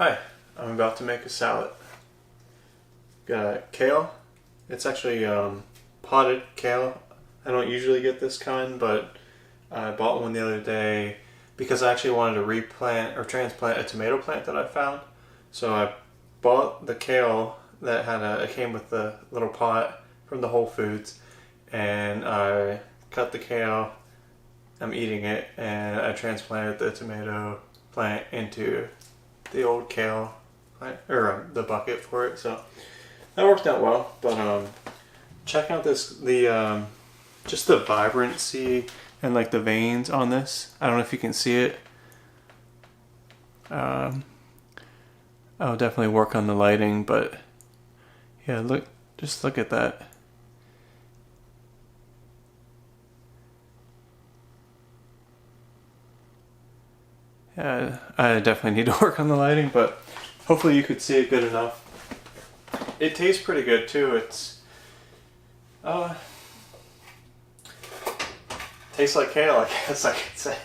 Hi, I'm about to make a salad. Got kale. It's actually potted kale. I don't usually get this kind, but I bought one the other day because I actually wanted to replant or transplant a tomato plant that I found. So I bought the kale that it came with the little pot from the Whole Foods, and I cut the kale. I'm eating it, and I transplanted the tomato plant into the old kale plant, or the bucket for it. So that worked out well. But check out just the vibrancy and like the veins on this. I don't know if you can see it. I'll definitely work on the lighting, but yeah, just look at that. Yeah, I definitely need to work on the lighting, but hopefully you could see it good enough. It tastes pretty good too. It's tastes like kale, I guess I could say.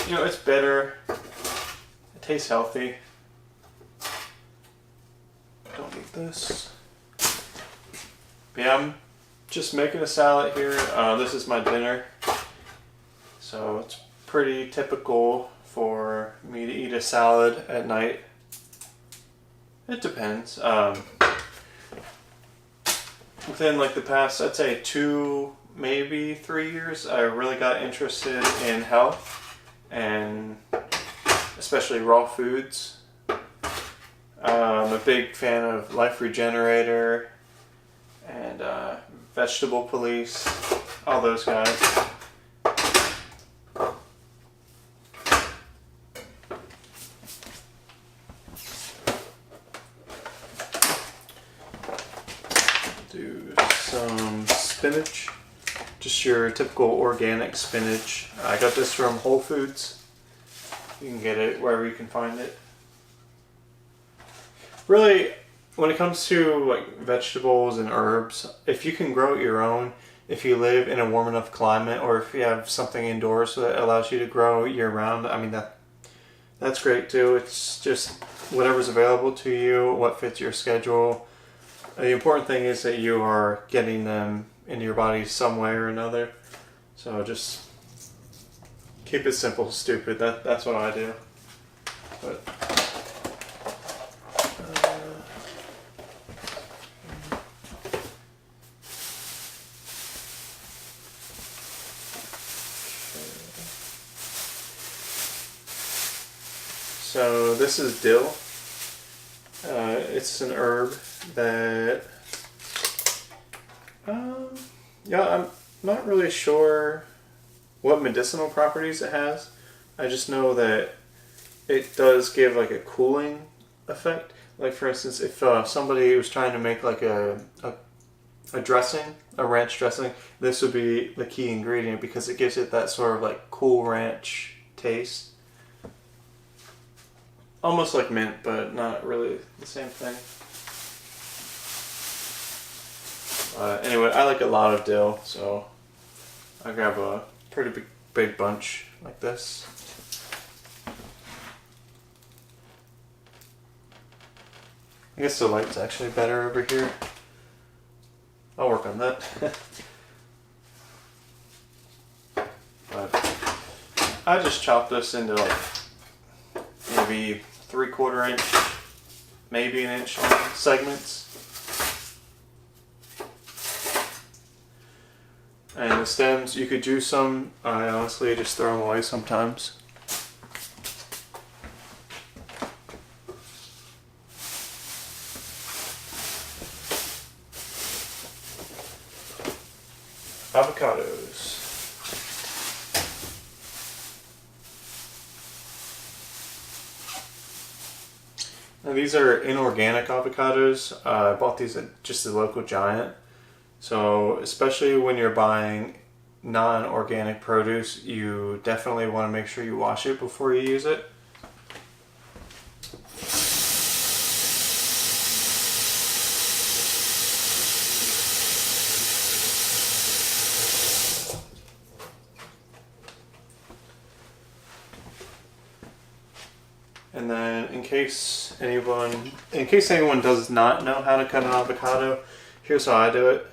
It's bitter. It tastes healthy. Don't need this. But yeah, I'm just making a salad here. This is my dinner, so it's pretty typical for me to eat a salad at night. It depends. Within like the past, I'd say 2, maybe 3 years, I really got interested in health and especially raw foods. I'm a big fan of Life Regenerator and Vegetable Police, all those guys. Do some spinach, just your typical organic spinach. I got this from Whole Foods. You can get it wherever you can find it. Really, when it comes to like vegetables and herbs, if you can grow your own, if you live in a warm enough climate, or if you have something indoors that allows you to grow year round, I mean that's great too. It's just whatever's available to you, what fits your schedule. The important thing is that you are getting them into your body some way or another. So just keep it simple, stupid. That's what I do. But so this is dill. It's an herb that I'm not really sure what medicinal properties it has. I just know that it does give like a cooling effect. Like for instance, if somebody was trying to make like a dressing, a ranch dressing, this would be the key ingredient because it gives it that sort of like cool ranch taste. Almost like mint, but not really the same thing. Anyway, I like a lot of dill, so I grab a pretty big bunch like this. I guess the light's actually better over here. I'll work on that. But I just chop this into like maybe 3/4 inch, maybe an inch long segments. And the stems, you could juice some. I honestly just throw them away sometimes. Avocados. Now these are inorganic avocados. I bought these at just the local Giant. So especially when you're buying non-organic produce, you definitely want to make sure you wash it before you use it. And then in case anyone does not know how to cut an avocado, here's how I do it.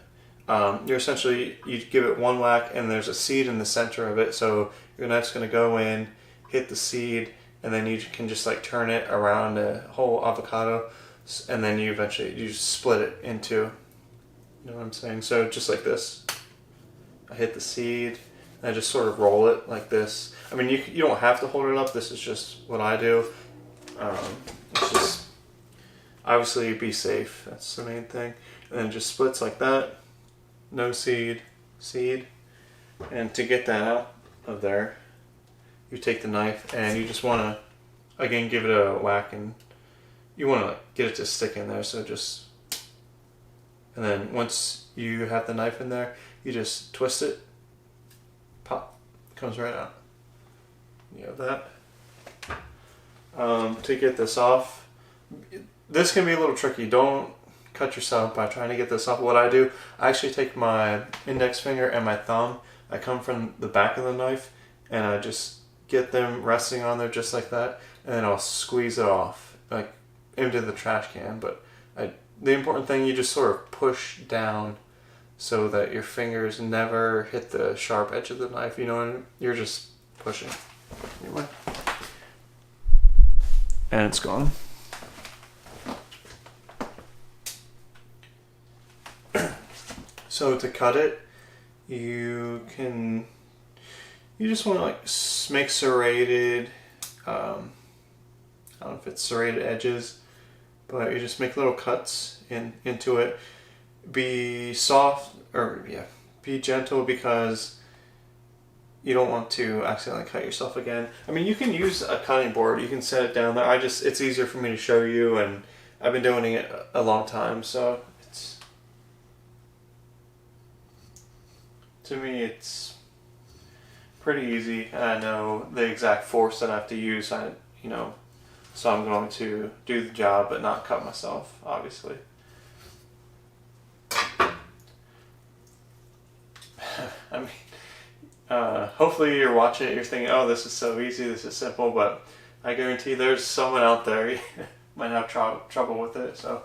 You give it one whack, and there's a seed in the center of it. So your knife's going to go in, hit the seed, and then you can just like turn it around a whole avocado, and then you just split it into. You know what I'm saying? So just like this. I hit the seed, and I just sort of roll it like this. I mean, you don't have to hold it up. This is just what I do. It's just, obviously be safe. That's the main thing. And then just splits like that. No seed. And to get that out of there, you take the knife and you just want to, again, give it a whack, and you want to get it to stick in there. So just, and then once you have the knife in there, you just twist it, pop, comes right out. You have that. To get this off, this can be a little tricky. Don't cut yourself by trying to get this off. What I do, I actually take my index finger and my thumb, I come from the back of the knife, and I just get them resting on there just like that, and then I'll squeeze it off, like into the trash can. But the important thing, you just sort of push down so that your fingers never hit the sharp edge of the knife. You know what I mean? You're just pushing. Anyway. And it's gone. So to cut it, you just want to like make serrated, I don't know if it's serrated edges, but you just make little cuts into it. Be soft, be gentle, because you don't want to accidentally cut yourself again. I mean, you can use a cutting board. You can set it down there. It's easier for me to show you, and I've been doing it a long time, so to me it's pretty easy, and I know the exact force that I have to use. So I'm going to do the job but not cut myself, obviously. I mean, hopefully you're watching it, you're thinking, oh, this is so easy, this is simple, but I guarantee there's someone out there might have trouble with it. So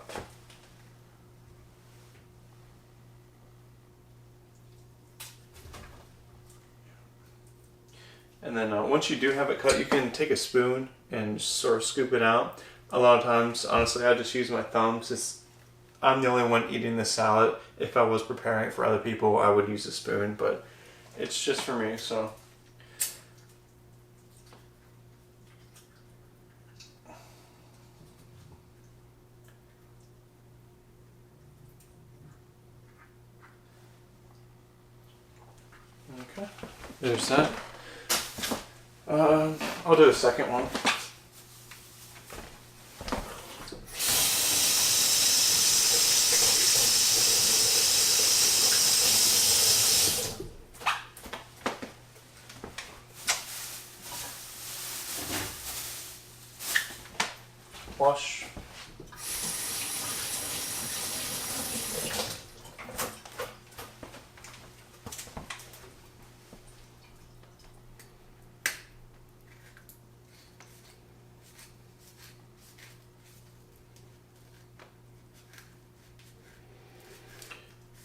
and then once you do have it cut, you can take a spoon and just sort of scoop it out. A lot of times, honestly, I just use my thumbs. I'm the only one eating this salad. If I was preparing it for other people, I would use a spoon, but it's just for me, so. Okay, there's that. I'll do a second one. Wash.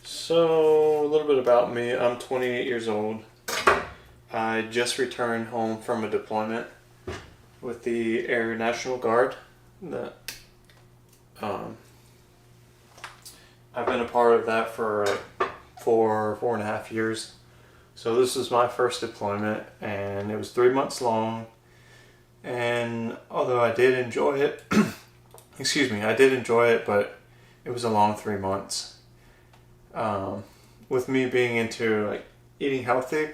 So, a little bit about me. I'm 28 years old. I just returned home from a deployment with the Air National Guard. I've been a part of that for like 4.5 years. So this was my first deployment, and it was 3 months long. And although I did enjoy it, I did enjoy it, but it was a long 3 months. With me being into like eating healthy,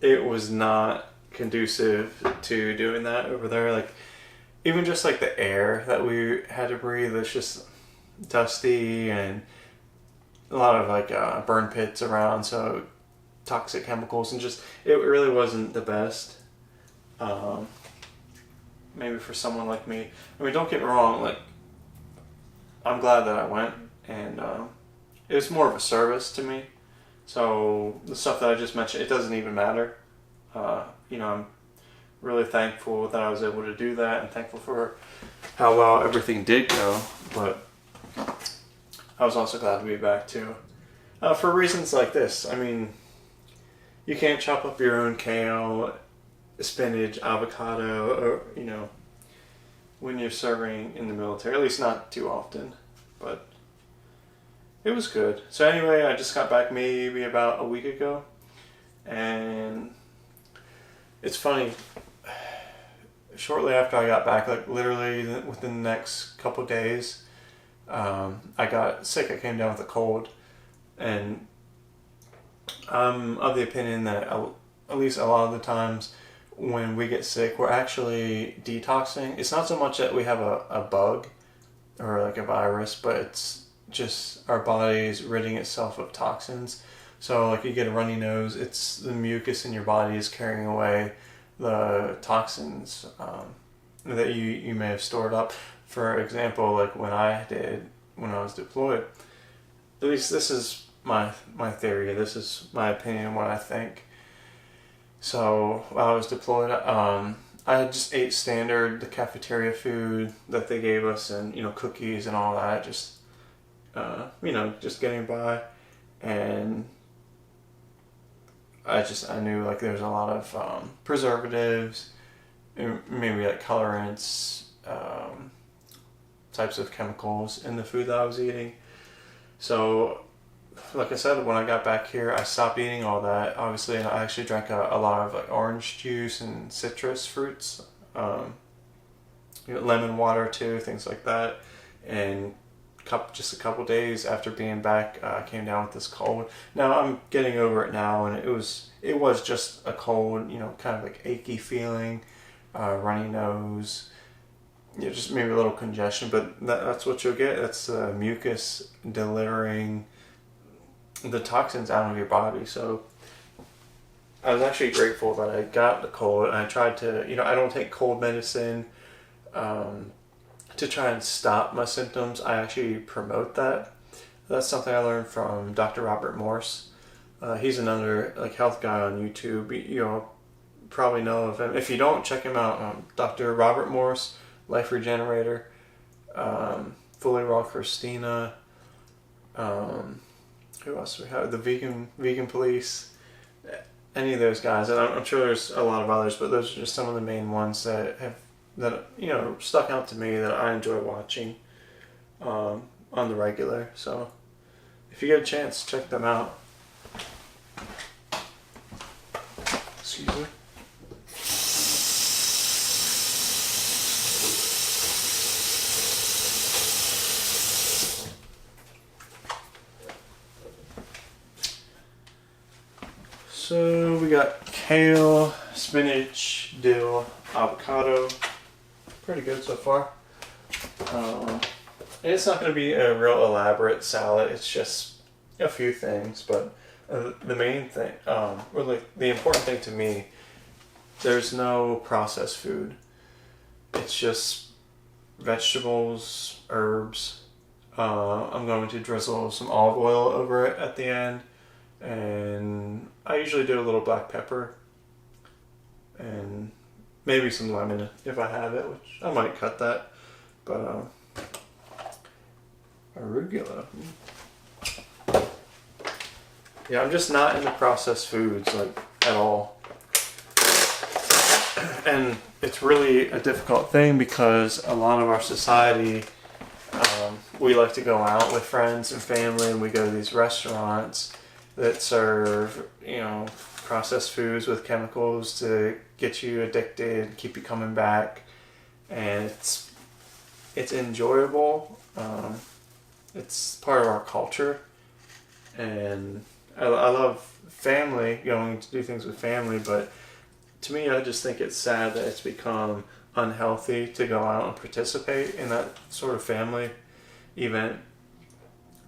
it was not conducive to doing that over there. Like, even just like the air that we had to breathe, it's just dusty, and a lot of like burn pits around, so toxic chemicals, and just it really wasn't the best. Maybe for someone like me, I mean, don't get me wrong, like, I'm glad that I went, and it was more of a service to me. So the stuff that I just mentioned, it doesn't even matter. I'm really thankful that I was able to do that, and thankful for how well everything did go. But I was also glad to be back too. For reasons like this. I mean, you can't chop up your own kale, spinach, avocado, or, when you're serving in the military. At least not too often. But it was good. So anyway, I just got back maybe about a week ago. And it's funny. Shortly after I got back, like literally within the next couple days, I got sick. I came down with a cold. And I'm of the opinion that at least a lot of the times when we get sick, we're actually detoxing. It's not so much that we have a bug or like a virus, but it's just our body is ridding itself of toxins. So like you get a runny nose, it's the mucus in your body is carrying away the toxins that you may have stored up. For example, like when I was deployed, at least this is my theory, this is my opinion, what I think. So while I was deployed, I just ate standard, the cafeteria food that they gave us, and cookies and all that, just just getting by. And I knew like there was a lot of preservatives, maybe like colorants, types of chemicals in the food that I was eating. So like I said, when I got back here, I stopped eating all that. Obviously, I actually drank a lot of like orange juice and citrus fruits, lemon water too, things like that. And just a couple days after being back, I came down with this cold. Now I'm getting over it now, and it was just a cold, kind of like achy feeling, runny nose, just maybe a little congestion. But that's what you'll get. That's mucus delivering the toxins out of your body. So I was actually grateful that I got the cold, and I tried to, I don't take cold medicine to try and stop my symptoms. I actually promote that. That's something I learned from Dr. Robert Morse. He's another like health guy on YouTube. You'll probably know of him. If you don't, check him out. Dr. Robert Morse, Life Regenerator, Fully Raw Christina, who else do we have? The Vegan Police. Any of those guys, and I'm sure there's a lot of others, but those are just some of the main ones that stuck out to me that I enjoy watching on the regular. So if you get a chance, check them out. Excuse me. So we got kale, spinach, dill, avocado. Pretty good so far. It's not going to be a real elaborate salad. It's just a few things, but the main thing, really the important thing to me, there's no processed food. It's just vegetables, herbs. I'm going to drizzle some olive oil over it at the end. And I usually do a little black pepper and maybe some lemon if I have it, which I might cut that. But arugula. Yeah, I'm just not into processed foods like at all. And it's really a difficult thing because a lot of our society, we like to go out with friends and family, and we go to these restaurants that serve, processed foods with chemicals to get you addicted, keep you coming back. And it's enjoyable. It's part of our culture. And I love family, going to do things with family, but to me, I just think it's sad that it's become unhealthy to go out and participate in that sort of family event.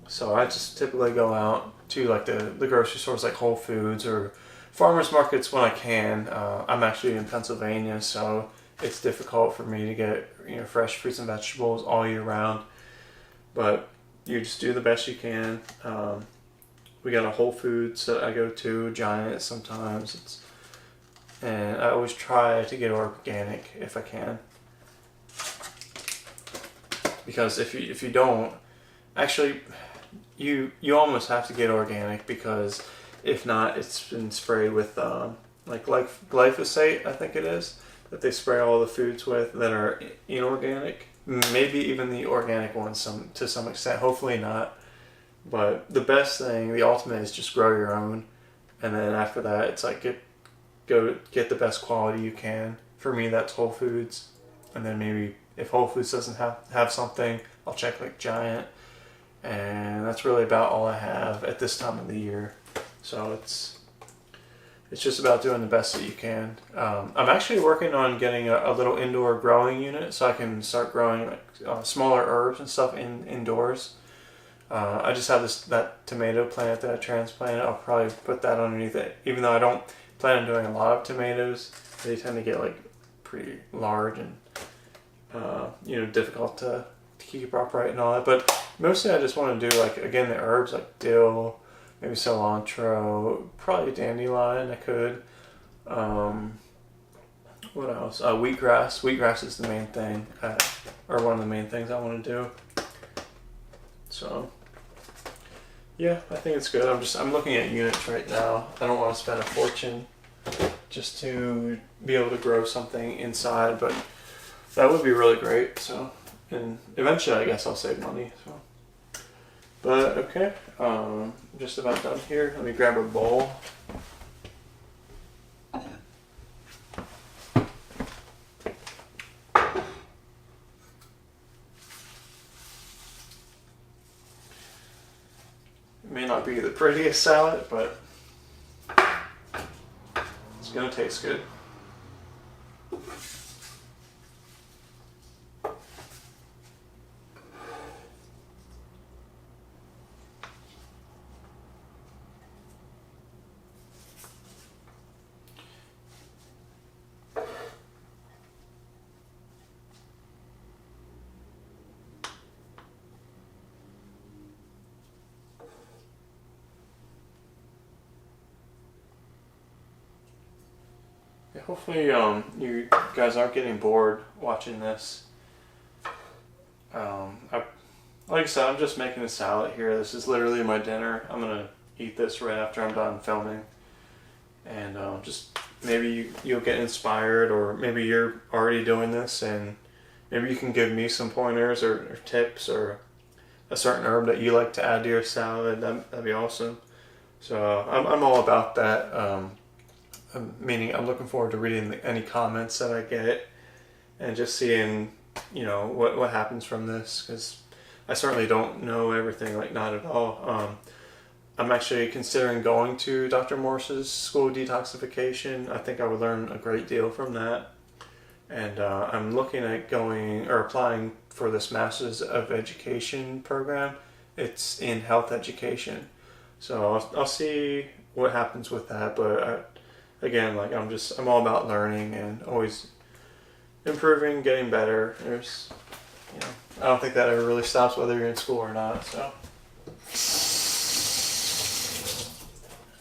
So I just typically go out to like the grocery stores like Whole Foods or farmers markets when I can. I'm actually in Pennsylvania, so it's difficult for me to get fresh fruits and vegetables all year round. But you just do the best you can. We got a Whole Foods that I go to, Giant sometimes. and I always try to get organic if I can. Because if you don't, actually, you almost have to get organic, because if not, it's been sprayed with like glyphosate, I think it is, that they spray all the foods with that are inorganic. Maybe even the organic ones to some extent. Hopefully not. But the best thing, the ultimate, is just grow your own, and then after that, it's like go get the best quality you can. For me, that's Whole Foods, and then maybe if Whole Foods doesn't have something, I'll check like Giant, and that's really about all I have at this time of the year. So it's just about doing the best that you can. I'm actually working on getting a little indoor growing unit so I can start growing like smaller herbs and stuff indoors. I just have that tomato plant that I transplanted. I'll probably put that underneath it, even though I don't plan on doing a lot of tomatoes. They tend to get like pretty large and difficult to keep upright and all that. But mostly I just want to do, like, again, the herbs like dill, maybe cilantro, probably dandelion. I could. What else? Wheatgrass. Wheatgrass is the main thing, or one of the main things I want to do. So, yeah, I think it's good. I'm looking at units right now. I don't want to spend a fortune just to be able to grow something inside, but that would be really great. So, and eventually, I guess I'll save money. So, but okay, I'm just about done here. Let me grab a bowl. It may not be the prettiest salad, but it's gonna taste good. Yeah, hopefully you guys aren't getting bored watching this. Like I said, I'm just making a salad here. This is literally my dinner. I'm gonna eat this right after I'm done filming, and just maybe you'll get inspired, or maybe you're already doing this, and maybe you can give me some pointers or tips, or a certain herb that you like to add to your salad. That'd be awesome. So I'm all about that. Meaning, I'm looking forward to reading any comments that I get, and just seeing, what happens from this, because I certainly don't know everything, like, not at all. I'm actually considering going to Dr. Morse's School of Detoxification. I think I would learn a great deal from that, and I'm looking at going or applying for this Masters of Education program. It's in health education, so I'll see what happens with that, but again, like, I'm all about learning and always improving, getting better. I don't think that ever really stops whether you're in school or not. So,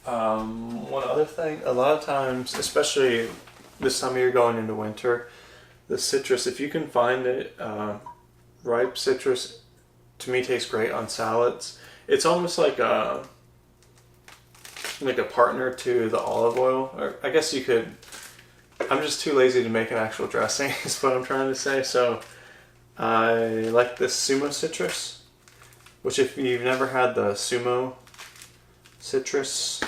one other thing, a lot of times, especially this time of year going into winter, the citrus, if you can find it, ripe citrus, to me tastes great on salads. It's almost like a partner to the olive oil, or I guess you could. I'm just too lazy to make an actual dressing, is what I'm trying to say. So I like this Sumo citrus, which, if you've never had the Sumo citrus,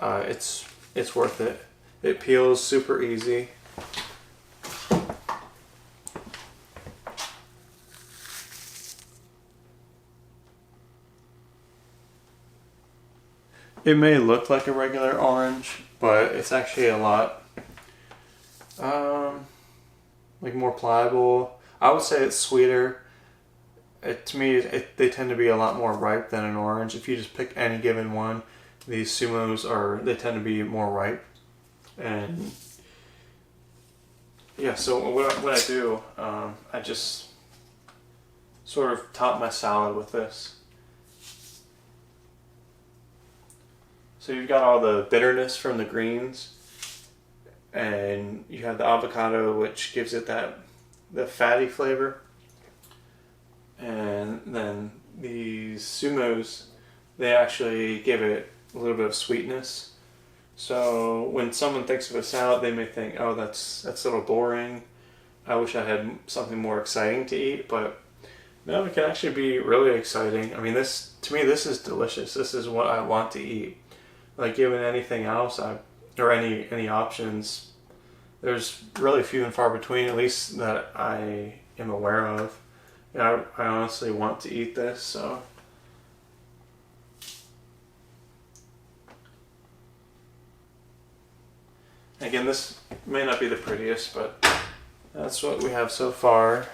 it's worth it. It peels super easy. It may look like a regular orange, but it's actually a lot more pliable. I would say it's sweeter. To me, they tend to be a lot more ripe than an orange. If you just pick any given one, these Sumos they tend to be more ripe. And yeah, so what I do, I just sort of top my salad with this. So you've got all the bitterness from the greens, and you have the avocado, which gives it the fatty flavor. And then these sumos, they actually give it a little bit of sweetness. So when someone thinks of a salad, they may think, "Oh, that's a little boring. I wish I had something more exciting to eat." But no, it can actually be really exciting. I mean, this to me, this is delicious. This is what I want to eat. Like, given anything else, or any options, there's really few and far between, at least that I am aware of. Yeah, I honestly want to eat this, so. Again, this may not be the prettiest, but that's what we have so far.